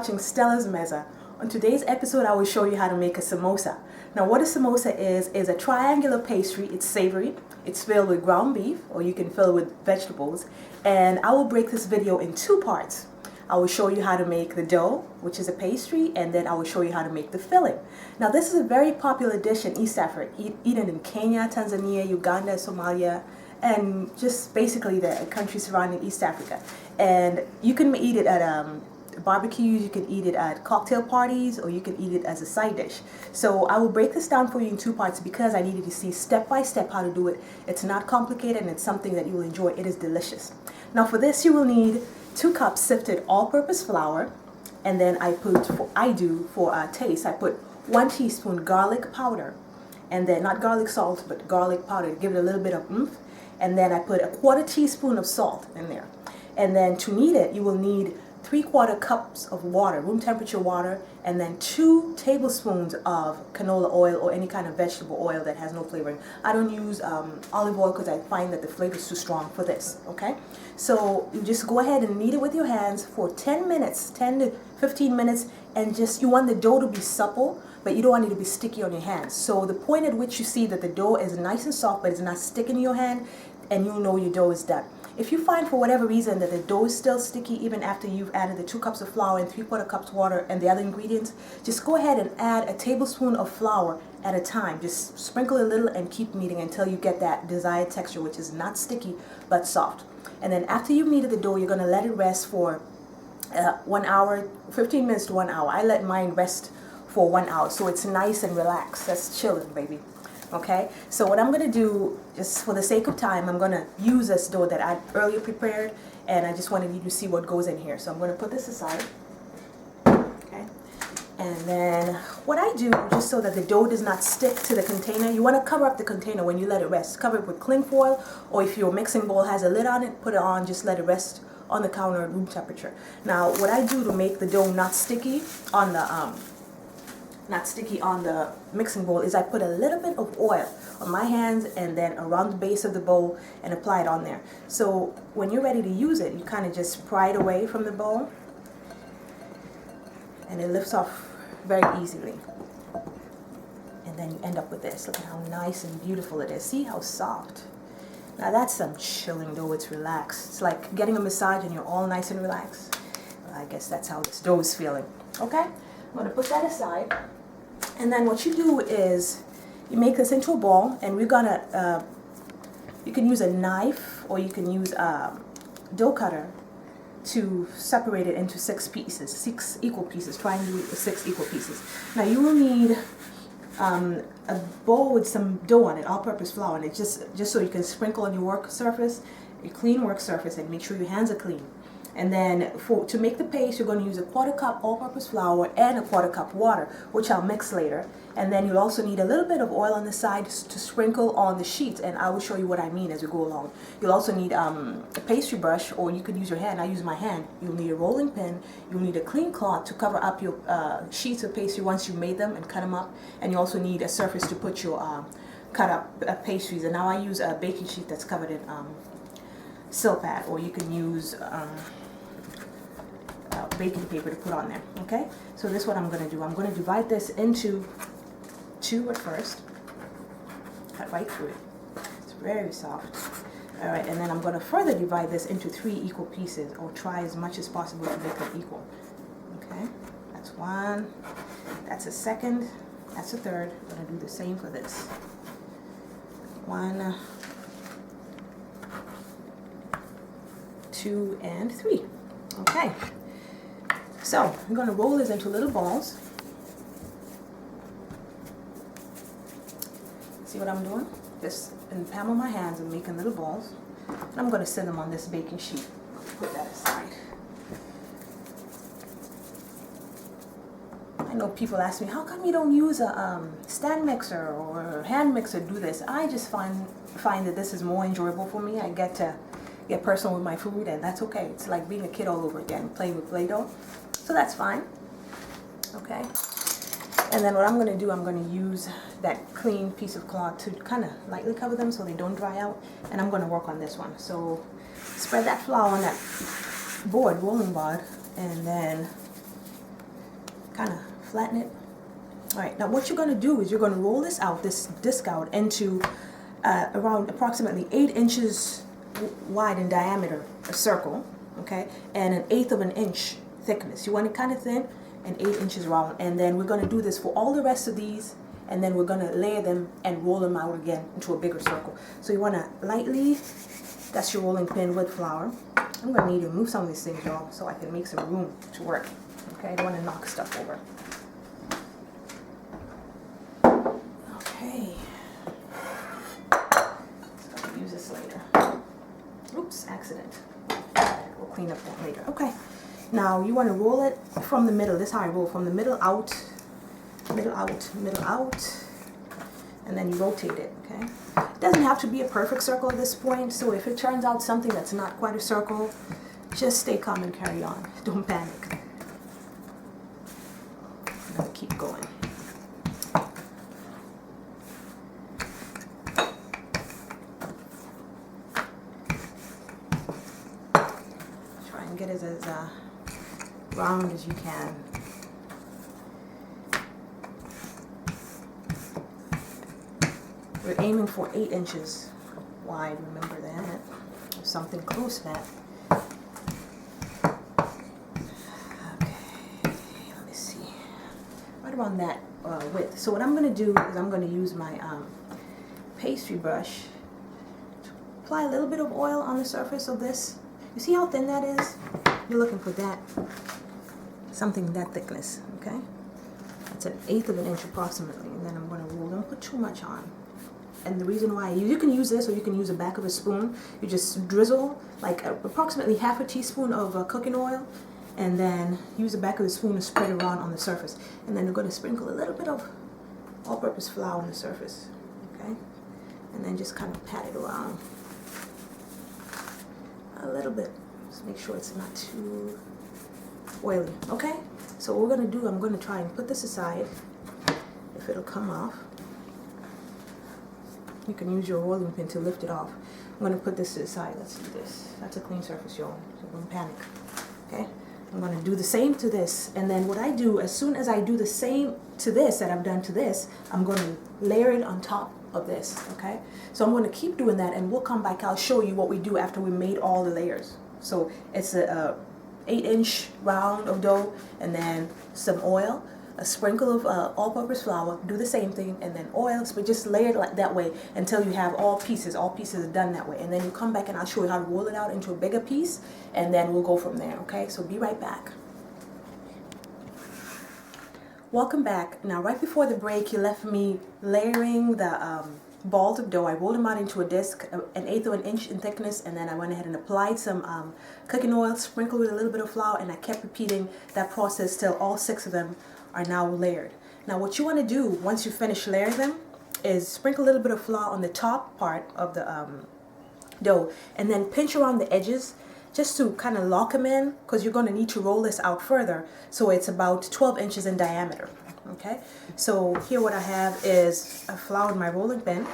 watching Stella's Meza. On today's episode, I will show you how to make a samosa. Now, what a samosa is a triangular pastry. It's savory. It's filled with ground beef, or you can fill it with vegetables. And I will break this video in two parts. I will show you how to make the dough, which is a pastry, and then I will show you how to make the filling. Now, this is a very popular dish in East Africa, eaten in Kenya, Tanzania, Uganda, Somalia, and just basically the countries surrounding East Africa. And you can eat it at barbecues, you can eat it at cocktail parties, or you can eat it as a side dish. So I will break this down for you in two parts because I needed to see step by step how to do it. It's not complicated and it's something that you will enjoy. It is delicious. Now for this you will need 2 cups sifted all-purpose flour, and then for taste, I put 1 teaspoon garlic powder, and then not garlic salt but garlic powder to give it a little bit of oomph. And then I put a 1/4 teaspoon of salt in there. And then to knead it, you will need 3/4 cups of water, room temperature water, and then 2 tablespoons of canola oil or any kind of vegetable oil that has no flavoring. I don't use olive oil because I find that the flavor is too strong for this, okay? So you just go ahead and knead it with your hands for 10 minutes, 10 to 15 minutes, and you want the dough to be supple, but you don't want it to be sticky on your hands. So the point at which you see that the dough is nice and soft, but it's not sticking in your hand, and you'll know your dough is done. If you find for whatever reason that the dough is still sticky even after you've added the 2 cups of flour and 3/4 cups water and the other ingredients, just go ahead and add a tablespoon of flour at a time. Just sprinkle a little and keep kneading until you get that desired texture, which is not sticky but soft. And then after you've kneaded the dough, you're going to let it rest for 1 hour, 15 minutes to 1 hour. I let mine rest for 1 hour so it's nice and relaxed. That's chilling, baby. Okay, so what I'm going to do, just for the sake of time, I'm going to use this dough that I earlier prepared, and I just wanted you to see what goes in here. So I'm going to put this aside. Okay, and then what I do, just so that the dough does not stick to the container, you want to cover up the container when you let it rest. Cover it with cling foil, or if your mixing bowl has a lid on it, put it on, just let it rest on the counter at room temperature. Now, what I do to make the dough not sticky on the mixing bowl is I put a little bit of oil on my hands and then around the base of the bowl and apply it on there. So when you're ready to use it, you kind of just pry it away from the bowl and it lifts off very easily. And then you end up with this. Look at how nice and beautiful it is. See how soft. Now that's some chilling dough. It's relaxed. It's like getting a massage and you're all nice and relaxed. Well, I guess that's how this dough is feeling. Okay? I'm going to put that aside. And then what you do is you make this into a ball, and we're gonna you can use a knife or you can use a dough cutter to separate it into 6 pieces, 6 equal pieces. Try and do 6 equal pieces. Now you will need a bowl with some dough on it, all-purpose flour, and it just so you can sprinkle on your work surface, your clean work surface, and make sure your hands are clean. And then to make the paste, you're going to use a 1/4 cup all-purpose flour and a 1/4 cup water, which I'll mix later. And then you'll also need a little bit of oil on the side to sprinkle on the sheets, and I will show you what I mean as we go along. You'll also need a pastry brush, or you could use your hand. I use my hand. You'll need a rolling pin. You'll need a clean cloth to cover up your sheets of pastry once you made them and cut them up. And you also need a surface to put your cut up pastries. And now I use a baking sheet that's covered in silpat, or you can use baking paper to put on there. Okay, so this is what I'm going to do. I'm going to divide this into 2 at first. Cut right through it. It's very soft. All right, and then I'm going to further divide this into 3 equal pieces, or try as much as possible to make them equal. Okay, that's 1. That's a 2nd. That's a 3rd. I'm going to do the same for this. 1, 2, and 3. Okay. So I'm going to roll this into little balls. See what I'm doing? Just in the palm of my hands, I'm making little balls. And I'm going to set them on this baking sheet. Put that aside. I know people ask me, how come you don't use a stand mixer or a hand mixer to do this? I just find that this is more enjoyable for me. I get to get personal with my food, and that's okay. It's like being a kid all over again, playing with Play-Doh. So that's fine. Okay. And then what I'm going to do, I'm going to use that clean piece of cloth to kind of lightly cover them so they don't dry out. And I'm going to work on this one. So spread that flour on that board, rolling board, and then kind of flatten it. All right, now what you're going to do is you're going to roll this out, this disc out, into around approximately 8 inches wide in diameter, a circle, okay, and 1/8 of an inch thickness. You want it kind of thin and 8 inches round. And then we're going to do this for all the rest of these, and then we're going to layer them and roll them out again into a bigger circle. So you want to lightly dust your rolling pin with flour. I'm going to need to move some of these things, y'all, so I can make some room to work. Okay, I don't want to knock stuff over. Okay. So I'll use this later. Oops, accident. We'll clean up that later. Okay. Now you want to roll it from the middle. This is how I roll, from the middle out, middle out, middle out, and then you rotate it, okay? It doesn't have to be a perfect circle at this point, so if it turns out something that's not quite a circle, just stay calm and carry on. Don't panic. I'm gonna keep going. Try and get it as round as you can. We're aiming for 8 inches wide, remember that, or something close to that. Okay, let me see, right around that width. So what I'm going to do is I'm going to use my pastry brush to apply a little bit of oil on the surface of this. You see how thin that is? You're looking for that, something that thickness, okay? That's 1/8 of an inch approximately, and then I'm going to roll. Don't put too much on. And the reason why, you can use this or you can use the back of a spoon. You just drizzle like approximately half a teaspoon of cooking oil, and then use the back of the spoon to spread it around on the surface. And then you're going to sprinkle a little bit of all-purpose flour on the surface, okay? And then just kind of pat it around a little bit. Just make sure it's not too oily, okay? So what we're going to do, I'm going to try and put this aside, if it'll come off. You can use your rolling pin to lift it off. I'm going to put this to the side. Let's do this. That's a clean surface, y'all, so don't panic. Okay? I'm going to do the same to this. And then what I do, as soon as I do the same to this that I've done to this, I'm going to layer it on top of this. Okay? So I'm going to keep doing that, and we'll come back. I'll show you what we do after we made all the layers. So it's a 8-inch round of dough, and then some oil, a sprinkle of all-purpose flour, do the same thing, and then oil, but just lay it like that way until you have all pieces are done that way. And then you come back and I'll show you how to roll it out into a bigger piece, and then we'll go from there, okay? So be right back. Welcome back. Now, right before the break, you left me layering the balls of dough. I rolled them out into a disc, 1/8 of an inch in thickness, and then I went ahead and applied some cooking oil, sprinkled with a little bit of flour, and I kept repeating that process till all 6 of them are now layered. Now what you want to do once you finish layering them is sprinkle a little bit of flour on the top part of the dough, and then pinch around the edges just to kind of lock them in, because you're going to need to roll this out further, so it's about 12 inches in diameter. Okay, so here what I have is I floured my rolling pin,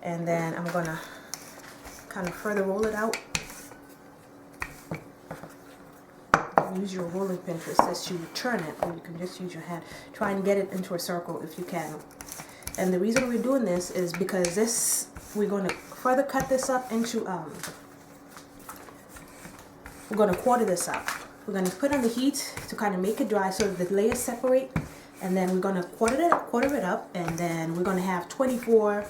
and then I'm going to kind of further roll it out. Use your rolling pin to assist you turn it, or you can just use your hand. Try and get it into a circle if you can. And the reason we're doing this is because we're going to further cut this up into, we're going to quarter this up. We're going to put on the heat to kind of make it dry so that the layers separate, and then we're going to quarter it up, and then we're going to have 24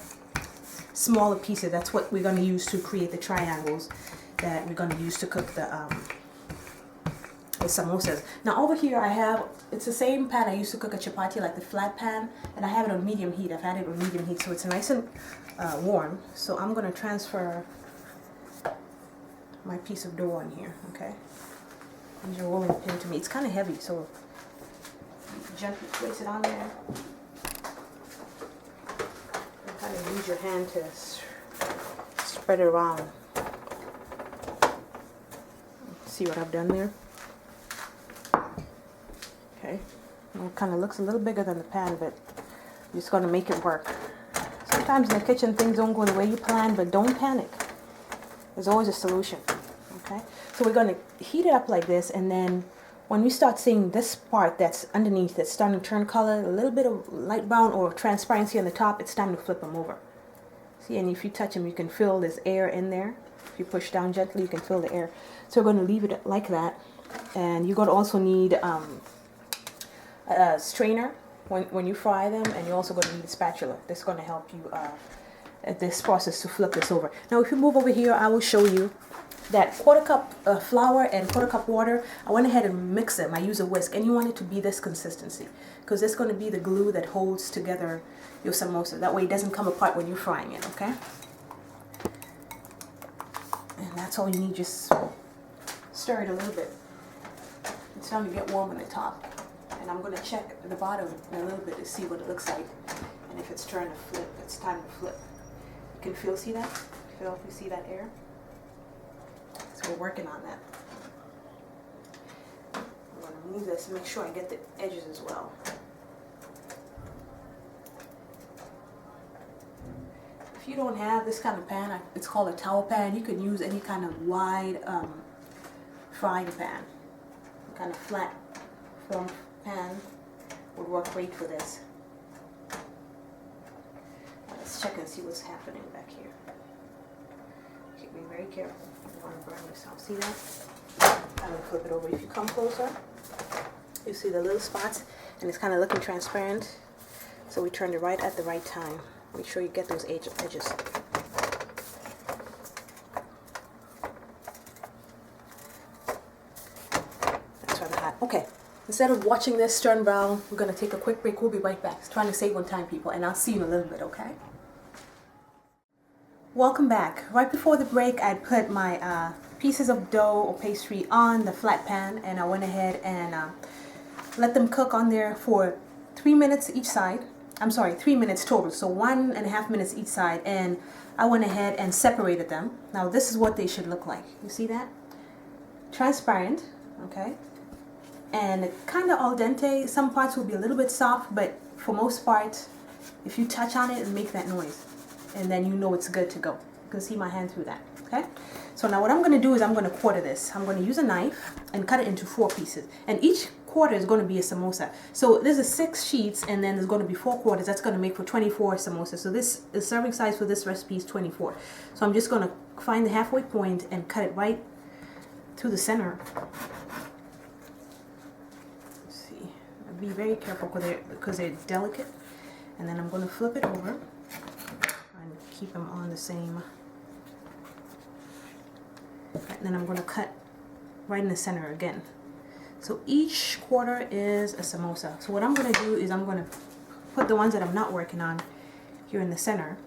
smaller pieces. That's what we're going to use to create the triangles that we're going to use to cook the samosas. Now over here I have, it's the same pan I used to cook a chapati, like the flat pan, and I have it on medium heat. I've had it on medium heat, so it's nice and warm. So I'm going to transfer my piece of dough on here, okay? Use your rolling pin to me. It's kind of heavy, so gently place it on there. And kind of use your hand to spread it around. See what I've done there? Okay, and it kind of looks a little bigger than the pan, but you're just going to make it work. Sometimes in the kitchen things don't go the way you plan, but don't panic. There's always a solution. Okay, so we're going to heat it up like this, and then when we start seeing this part that's underneath that's starting to turn color, a little bit of light brown or transparency on the top, it's time to flip them over. See, and if you touch them, you can feel this air in there. If you push down gently, you can feel the air. So we're going to leave it like that. And you're going to also need a strainer when you fry them, and you're also going to need a spatula. That's going to help you at this process to flip this over. Now, if you move over here, I will show you that 1/4 cup flour and 1/4 cup water. I went ahead and mixed them. I use a whisk, and you want it to be this consistency because it's going to be the glue that holds together your samosa. That way it doesn't come apart when you're frying it, okay? And that's all you need. Just stir it a little bit. It's starting to get warm on the top. And I'm going to check at the bottom in a little bit to see what it looks like. And if it's trying to flip, it's time to flip. You can feel, see that? Feel if you see that air? So we're working on that. I'm going to move this and make sure I get the edges as well. If you don't have this kind of pan, it's called a Tawa pan. You can use any kind of wide frying pan. Kind of flat form pan would work great for this. Let's check and see what's happening back here. Okay, be very careful. You don't want to burn yourself. See that? I'm going to flip it over. If you come closer, you see the little spots, and it's kind of looking transparent. So we turned it right at the right time. Make sure you get those edges. That's rather hot. Okay. Instead of watching this turn brown, we're going to take a quick break. We'll be right back. It's trying to save on time, people, and I'll see you in a little bit, okay? Welcome back. Right before the break, I put my pieces of dough or pastry on the flat pan, and I went ahead and let them cook on there for 3 minutes each side. I'm sorry, 3 minutes total, so 1.5 minutes each side, and I went ahead and separated them. Now this is what they should look like. You see that? Transparent, okay? And kind of al dente. Some parts will be a little bit soft, but for most part, if you touch on it, it'll make that noise, and then you know it's good to go. You can see my hand through that, okay? So now what I'm going to do is I'm going to quarter this. I'm going to use a knife and cut it into 4 pieces, and each quarter is going to be a samosa. So this is 6 sheets, and then there's going to be 4 quarters. That's going to make for 24 samosas. So this the serving size for this recipe is 24. So I'm just going to find the halfway point and cut it right through the center. Be very careful because they're delicate. And then I'm going to flip it over and keep them on the same. And then I'm going to cut right in the center again. So each quarter is a samosa. So what I'm going to do is I'm going to put the ones that I'm not working on here in the center.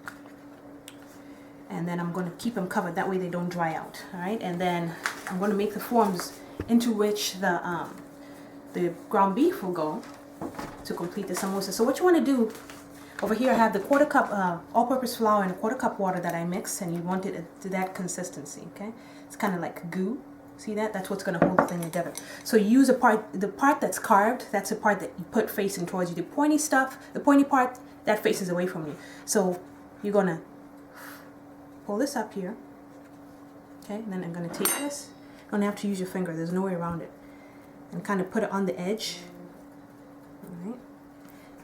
And then I'm going to keep them covered. That way they don't dry out. All right. And then I'm going to make the forms into which the ground beef will go to complete the samosa. So what you want to do, over here I have the 1/4 cup all-purpose flour and a 1/4 cup water that I mix, and you want it to that consistency, okay? It's kind of like goo. See that? That's what's going to hold the thing together. So you use the part that's carved, that's the part that you put facing towards you. The pointy stuff, the pointy part, that faces away from you. So you're going to pull this up here, okay? And then I'm going to take this. You don't have to use your finger. There's no way around it. And kind of put it on the edge. All right.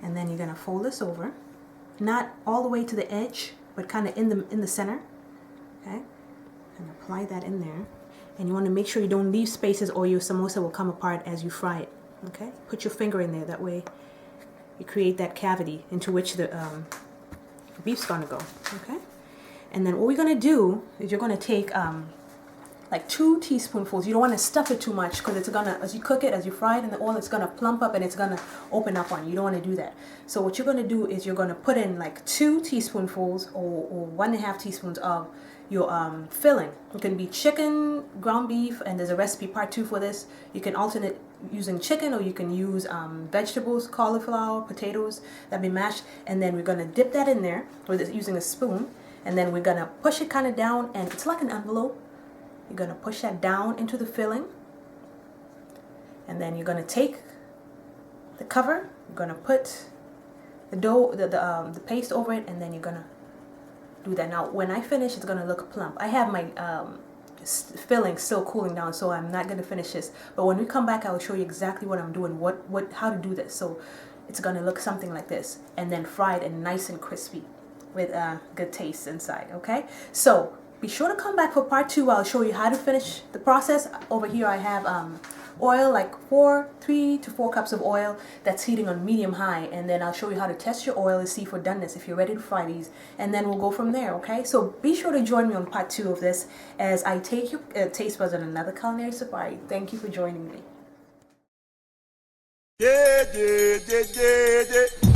And then you're going to fold this over. Not all the way to the edge, but kind of in the center. Okay? And apply that in there. And you want to make sure you don't leave spaces or your samosa will come apart as you fry it. Okay? Put your finger in there. That way you create that cavity into which the beef's going to go. Okay? And then what we're going to do is you're going to take like 2 teaspoonfuls. You don't want to stuff it too much because it's gonna, as you cook it, as you fry it in the oil, it's gonna plump up and it's gonna open up on you. You don't want to do that. So what you're gonna do is you're gonna put in like 2 teaspoonfuls or 1.5 teaspoons of your filling. It can be chicken, ground beef, and there's a recipe part 2 for this. You can alternate using chicken, or you can use vegetables, cauliflower, potatoes that be mashed, and then we're gonna dip that in there with using a spoon, and then we're gonna push it kind of down, and it's like an envelope. You're going to push that down into the filling, and then you're going to take the cover, you're going to put the dough, the paste over it, and then you're going to do that. Now when I finish, it's going to look plump. I have my filling still cooling down, so I'm not going to finish this. But when we come back, I will show you exactly what I'm doing, how to do this. So it's going to look something like this, and then fried and nice and crispy with a good taste inside. Okay, so be sure to come back for part 2. I'll show you how to finish the process. Over here I have oil, like 3 to 4 cups of oil that's heating on medium high, and then I'll show you how to test your oil and see for doneness if you're ready to fry these, and then we'll go from there. Okay, so be sure to join me on part 2 of this as I take your taste buds on another culinary safari. Thank you for joining me. Yeah, yeah, yeah, yeah, yeah.